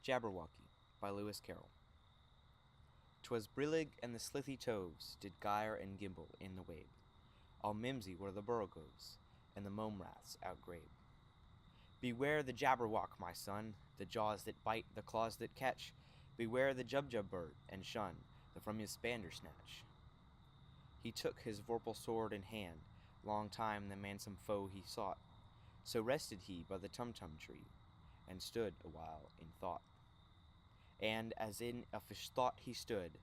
Jabberwocky by Lewis Carroll. 'Twas brillig and the slithy toves did gyre and gimble in the wabe. All mimsy were the borogoves, and the mome raths outgrabe. Beware the Jabberwock, my son, the jaws that bite, the claws that catch. Beware the Jubjub bird, and shun the from his bandersnatch. He took his vorpal sword in hand, long time the mansome foe he sought. So rested he by the tumtum tree, and stood awhile in thought. And as in a fish thought he stood,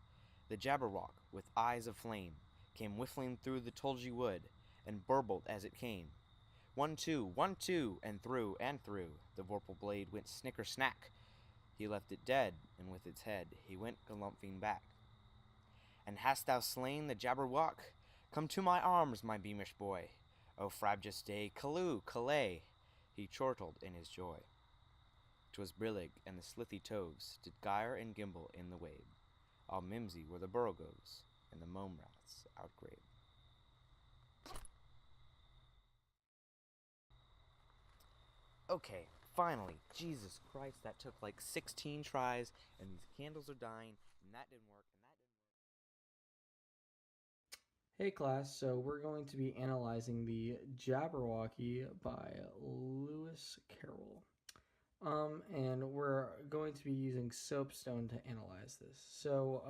the Jabberwock, with eyes of flame, came whiffling through the tulgey wood, and burbled as it came. 1, 2, and through, the vorpal blade went snicker-snack. He left it dead, and with its head he went galumphing back. And hast thou slain the Jabberwock? Come to my arms, my beamish boy. O frabjous day, callooh, callay, he chortled in his joy. 'Twas brillig, and the slithy toves did gyre and gimble in the wabe. All mimsy were the borogoves, and the mome raths outgrabe. Okay, finally, Jesus Christ, that took like 16 tries, and these candles are dying, and that didn't work, and that didn't work. Hey class, so we're going to be analyzing the Jabberwocky by Lewis Carroll. And we're going to be using soapstone to analyze this. So,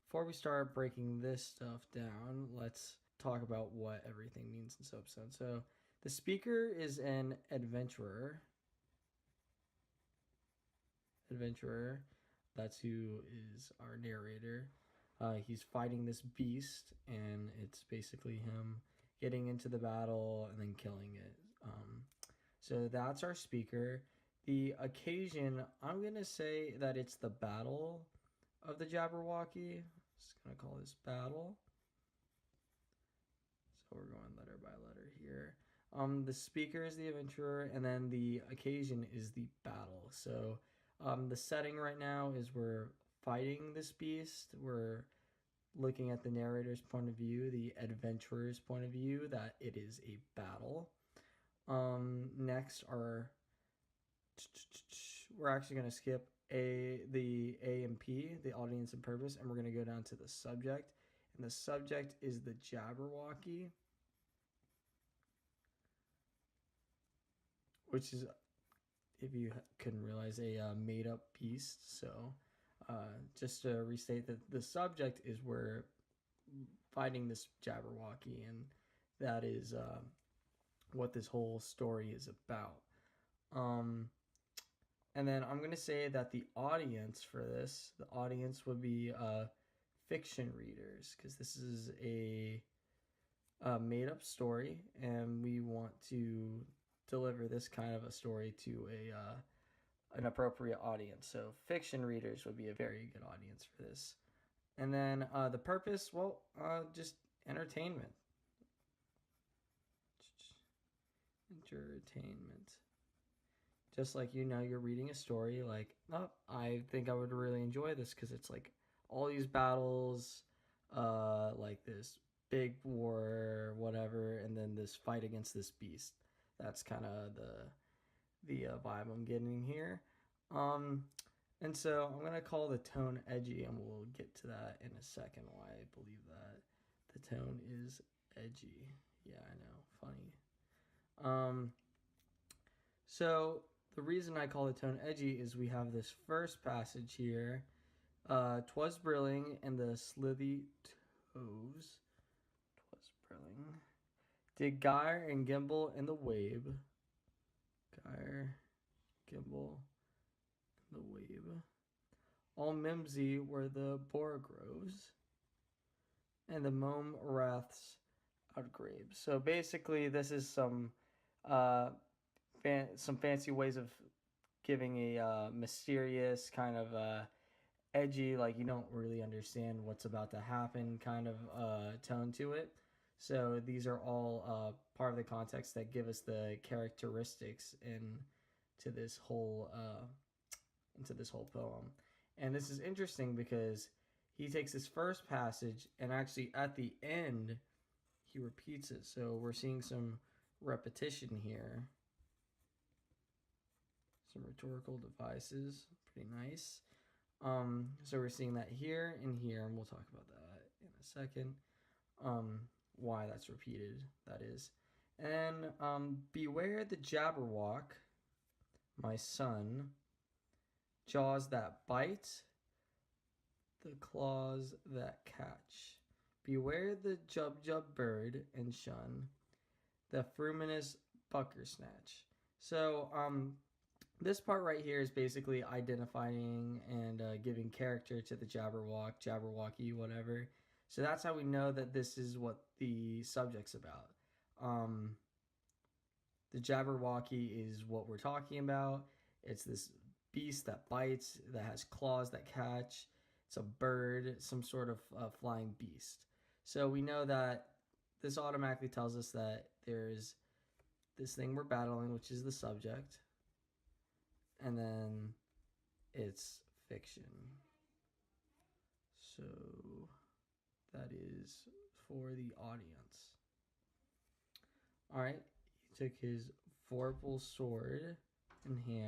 before we start breaking this stuff down, let's talk about what everything means in soapstone. So, the speaker is an adventurer. That's who is our narrator. He's fighting this beast, and it's basically him getting into the battle and then killing it. So that's our speaker. The occasion, I'm going to say that it's the Battle of the Jabberwocky. Just going to call this battle. So we're going letter by letter here. The speaker is the adventurer, and then the occasion is the battle. So the setting right now is we're fighting this beast. We're looking at the narrator's point of view, the adventurer's point of view, that it is a battle. Next are we're actually going to skip the A and P, the audience and purpose, and we're going to go down to the subject. And the subject is the Jabberwocky, which is, if you couldn't realize, a made-up beast. So just to restate that the subject is we're fighting this Jabberwocky, and that is what this whole story is about. And then I'm going to say that the audience for this, the audience would be fiction readers, because this is a made-up story, and we want to deliver this kind of a story to an appropriate audience. So fiction readers would be a very good audience for this. And then the purpose, well, just entertainment. Entertainment. Just like, you're reading a story, like, oh, I think I would really enjoy this because it's like all these battles, like this big war, whatever, and then this fight against this beast. That's kind of the vibe I'm getting here. And so I'm gonna call the tone edgy, and we'll get to that in a second. Why I believe that the tone is edgy. Yeah, I know, funny. So the reason I call the tone edgy is we have this first passage here. 'Twas brilling and the slithy toves. 'Twas brilling. Did gyre and gimble in the wabe. Gyre, gimble in the wabe. All mimsy were the borogoves, and the mome raths outgrabe. So basically, this is some fancy ways of giving a mysterious kind of edgy, like you don't really understand what's about to happen kind of tone to it. So these are all part of the context that give us the characteristics into this whole poem. And this is interesting because he takes this first passage and actually at the end he repeats it. So we're seeing some repetition here. Some rhetorical devices. Pretty nice. So we're seeing that here and here, and we'll talk about that in a second. Why that's repeated, that is. And beware the Jabberwock, my son, jaws that bite, the claws that catch. Beware the Jub bird and shun, the fruminous bucker snatch. So, this part right here is basically identifying and giving character to the Jabberwocky, whatever. So that's how we know that this is what the subject's about. The Jabberwocky is what we're talking about. It's this beast that bites, that has claws that catch. It's a bird, some sort of flying beast. So we know that this automatically tells us that there's this thing we're battling, which is the subject, and then it's fiction. So that is for the audience. All right, he took his vorpal sword in hand.